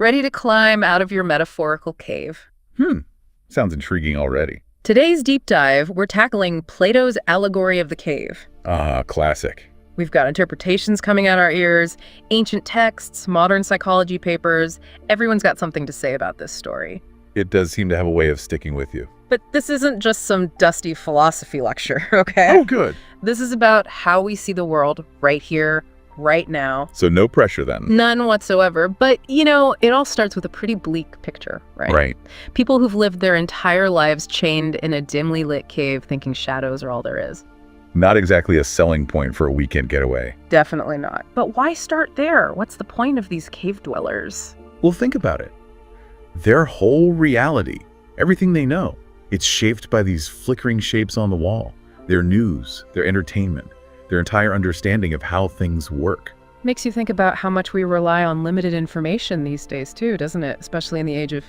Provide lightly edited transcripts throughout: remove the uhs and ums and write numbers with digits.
Ready to climb out of your metaphorical cave. Sounds intriguing already. Today's deep dive, we're tackling Plato's Allegory of the Cave. Ah, classic. We've got interpretations coming out our ears, ancient texts, modern psychology papers. Everyone's got something to say about this story. It does seem to have a way of sticking with you. But this isn't just some dusty philosophy lecture, okay? Oh, good. This is about how we see the world right here, right now. So no pressure then. None whatsoever. But, you know, it all starts with a pretty bleak picture, right? Right. People who've lived their entire lives chained in a dimly lit cave thinking shadows are all there is. Not exactly a selling point for a weekend getaway. Definitely not. But why start there? What's the point of these cave dwellers? Well, think about it. Their whole reality, everything they know, it's shaped by these flickering shapes on the wall. Their news, their entertainment, their entire understanding of how things work. Makes you think about how much we rely on limited information these days too, doesn't it? Especially in the age of,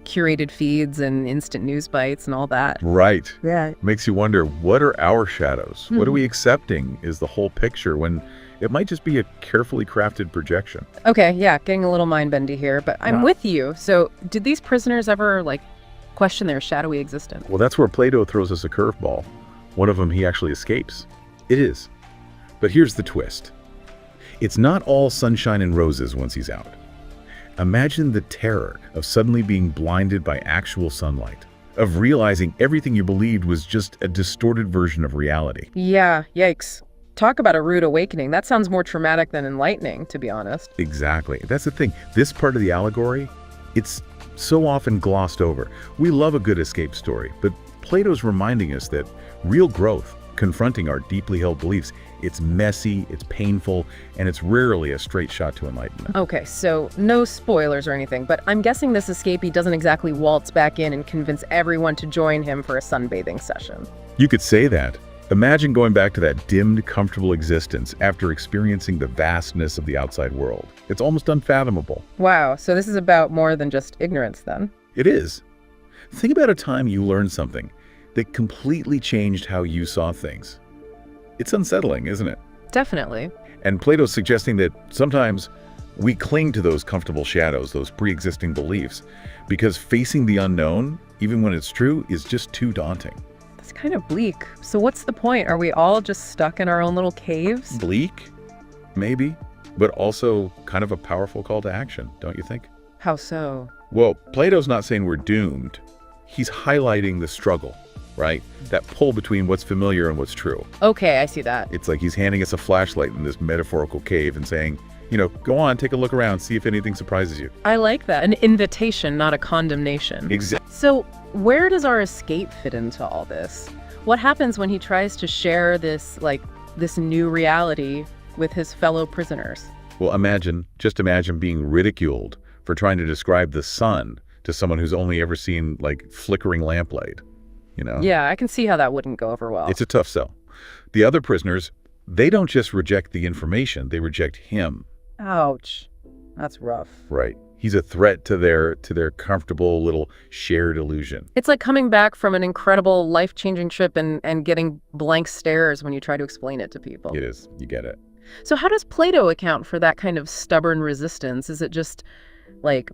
curated feeds and instant news bites and all that. Right. Yeah. Makes you wonder, what are our shadows? What are we accepting is the whole picture when it might just be a carefully crafted projection? Okay, yeah, getting a little mind-bendy here, but I'm with you. So did these prisoners ever, question their shadowy existence? Well, that's where Plato throws us a curveball. One of them he actually escapes. It is. But here's the twist. It's not all sunshine and roses once he's out. Imagine the terror of suddenly being blinded by actual sunlight, of realizing everything you believed was just a distorted version of reality. Yeah, yikes. Talk about a rude awakening. That sounds more traumatic than enlightening, to be honest. Exactly. That's the thing. This part of the allegory, it's so often glossed over. We love a good escape story, but Plato's reminding us that real growth, confronting our deeply held beliefs, it's messy, it's painful, and it's rarely a straight shot to enlightenment. Okay, so no spoilers or anything, but I'm guessing this escapee doesn't exactly waltz back in and convince everyone to join him for a sunbathing session. You could say that. Imagine going back to that dimmed, comfortable existence after experiencing the vastness of the outside world. It's almost unfathomable. Wow, so this is about more than just ignorance then? It is. Think about a time you learned something that completely changed how you saw things. It's unsettling, isn't it? Definitely. And Plato's suggesting that sometimes we cling to those comfortable shadows, those pre-existing beliefs, because facing the unknown, even when it's true, is just too daunting. That's kind of bleak. So what's the point? Are we all just stuck in our own little caves? Bleak? Maybe. But also kind of a powerful call to action, don't you think? How so? Well, Plato's not saying we're doomed. He's highlighting the struggle, right? That pull between what's familiar and what's true. Okay, I see that. It's like he's handing us a flashlight in this metaphorical cave and saying, go on, take a look around, see if anything surprises you. I like that. An invitation, not a condemnation. Exactly. So where does our escape fit into all this? What happens when he tries to share this new reality with his fellow prisoners? Well, just imagine being ridiculed for trying to describe the sun to someone who's only ever seen flickering lamplight, Yeah, I can see how that wouldn't go over well. It's a tough sell. The other prisoners, they don't just reject the information, they reject him. Ouch. That's rough. Right. He's a threat to their comfortable little shared illusion. It's like coming back from an incredible life-changing trip and getting blank stares when you try to explain it to people. It is. You get it. So how does Plato account for that kind of stubborn resistance? Is it just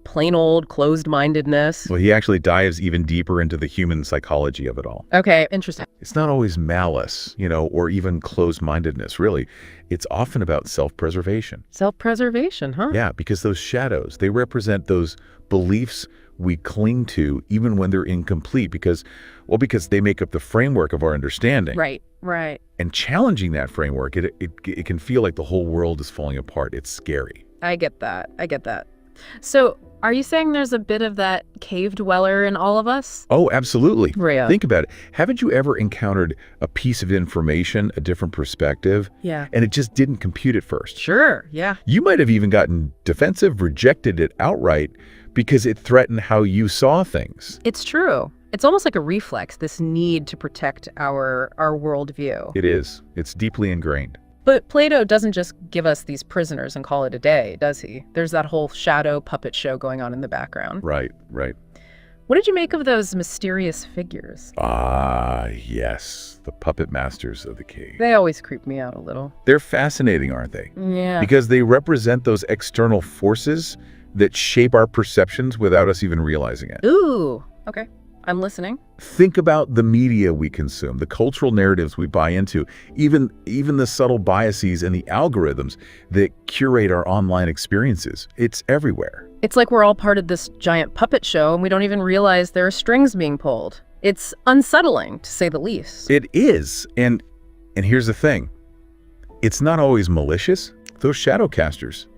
plain old closed-mindedness? Well, he actually dives even deeper into the human psychology of it all. Okay, interesting. It's not always malice, or even closed-mindedness, really. It's often about self-preservation. Self-preservation, huh? Yeah, because those shadows, they represent those beliefs we cling to even when they're incomplete because they make up the framework of our understanding. Right. And challenging that framework, it can feel like the whole world is falling apart. It's scary. I get that. So are you saying there's a bit of that cave dweller in all of us? Oh, absolutely. Rhea. Think about it. Haven't you ever encountered a piece of information, a different perspective, Yeah. and it just didn't compute at first? Sure, yeah. You might have even gotten defensive, rejected it outright because it threatened how you saw things. It's true. It's almost like a reflex, this need to protect our worldview. It is. It's deeply ingrained. But Plato doesn't just give us these prisoners and call it a day, does he? There's that whole shadow puppet show going on in the background. Right. What did you make of those mysterious figures? Ah, yes. The puppet masters of the cave. They always creep me out a little. They're fascinating, aren't they? Yeah. Because they represent those external forces that shape our perceptions without us even realizing it. Ooh, okay. I'm listening. Think about the media we consume, the cultural narratives we buy into, even the subtle biases and the algorithms that curate our online experiences. It's everywhere. It's like we're all part of this giant puppet show and we don't even realize there are strings being pulled. It's unsettling, to say the least. It is. And here's the thing. It's not always malicious. Those shadow casters,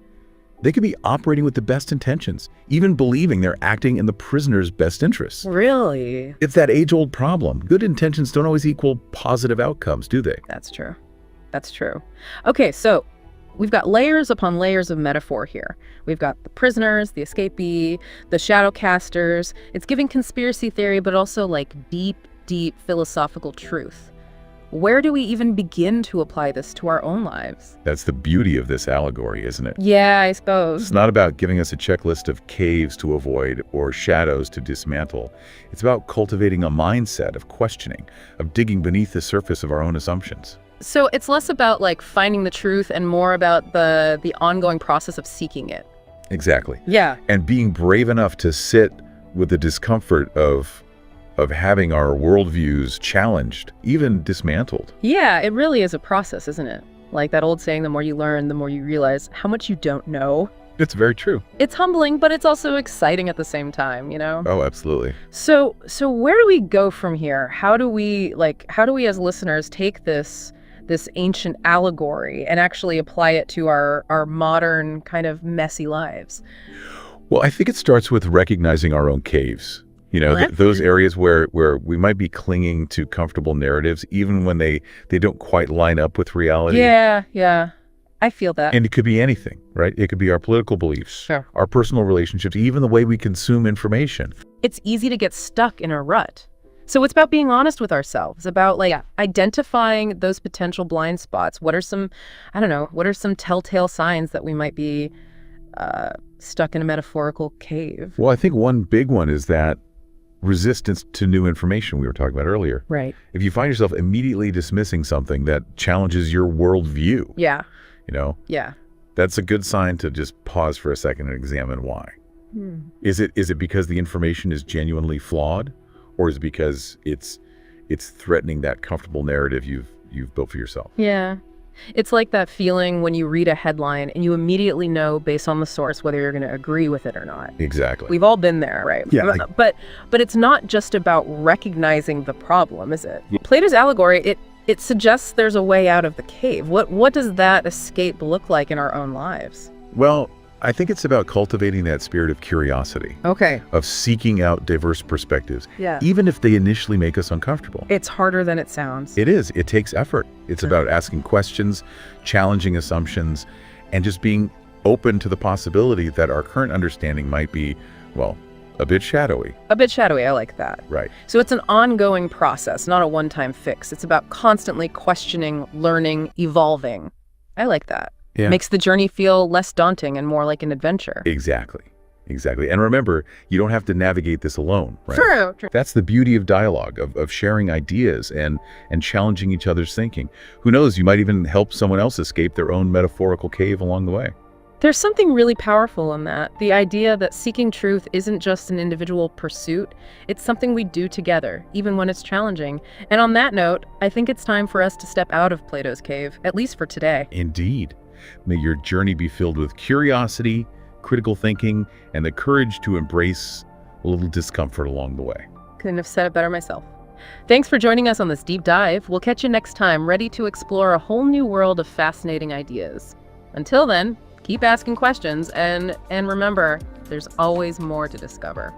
they could be operating with the best intentions, even believing they're acting in the prisoner's best interests. Really? It's that age-old problem. Good intentions don't always equal positive outcomes, do they? That's true. That's true. Okay, so we've got layers upon layers of metaphor here. We've got the prisoners, the escapee, the shadow casters. It's giving conspiracy theory, but also like deep, deep philosophical truth. Where do we even begin to apply this to our own lives? That's the beauty of this allegory, isn't it? Yeah, I suppose. It's not about giving us a checklist of caves to avoid or shadows to dismantle. It's about cultivating a mindset of questioning, of digging beneath the surface of our own assumptions. So it's less about like finding the truth and more about the ongoing process of seeking it. Exactly. Yeah. And being brave enough to sit with the discomfort of having our worldviews challenged, even dismantled. Yeah, it really is a process, isn't it? Like that old saying, the more you learn, the more you realize how much you don't know. It's very true. It's humbling, but it's also exciting at the same time, you know? Oh, absolutely. So where do we go from here? How do we as listeners take this ancient allegory and actually apply it to our modern kind of messy lives? Well, I think it starts with recognizing our own caves. You know, those areas where we might be clinging to comfortable narratives, even when they don't quite line up with reality. Yeah. I feel that. And it could be anything, right? It could be our political beliefs, sure, our personal relationships, even the way we consume information. It's easy to get stuck in a rut. So it's about being honest with ourselves, about identifying those potential blind spots. What are some telltale signs that we might be stuck in a metaphorical cave? Well, I think one big one is that resistance to new information we were talking about earlier. Right. If you find yourself immediately dismissing something that challenges your worldview, yeah, that's a good sign to just pause for a second and examine why. Is it because the information is genuinely flawed, or is it because it's threatening that comfortable narrative you've built for yourself? Yeah. It's like that feeling when you read a headline and you immediately know based on the source whether you're going to agree with it or not. Exactly. We've all been there, right? Yeah. But it's not just about recognizing the problem, is it? Yeah. Plato's allegory, it suggests there's a way out of the cave. What does that escape look like in our own lives? Well, I think it's about cultivating that spirit of curiosity. Okay. Of seeking out diverse perspectives, yeah, even if they initially make us uncomfortable. It's harder than it sounds. It is. It takes effort. It's about asking questions, challenging assumptions, and just being open to the possibility that our current understanding might be, well, a bit shadowy. A bit shadowy, I like that. Right. So it's an ongoing process, not a one-time fix. It's about constantly questioning, learning, evolving. I like that. Yeah. Makes the journey feel less daunting and more like an adventure. Exactly. And remember, you don't have to navigate this alone, right? True. That's the beauty of dialogue, of sharing ideas and challenging each other's thinking. Who knows, you might even help someone else escape their own metaphorical cave along the way. There's something really powerful in that. The idea that seeking truth isn't just an individual pursuit. It's something we do together, even when it's challenging. And on that note, I think it's time for us to step out of Plato's cave, at least for today. Indeed. May your journey be filled with curiosity, critical thinking, and the courage to embrace a little discomfort along the way. Couldn't have said it better myself. Thanks for joining us on this deep dive. We'll catch you next time, ready to explore a whole new world of fascinating ideas. Until then, keep asking questions and remember, there's always more to discover.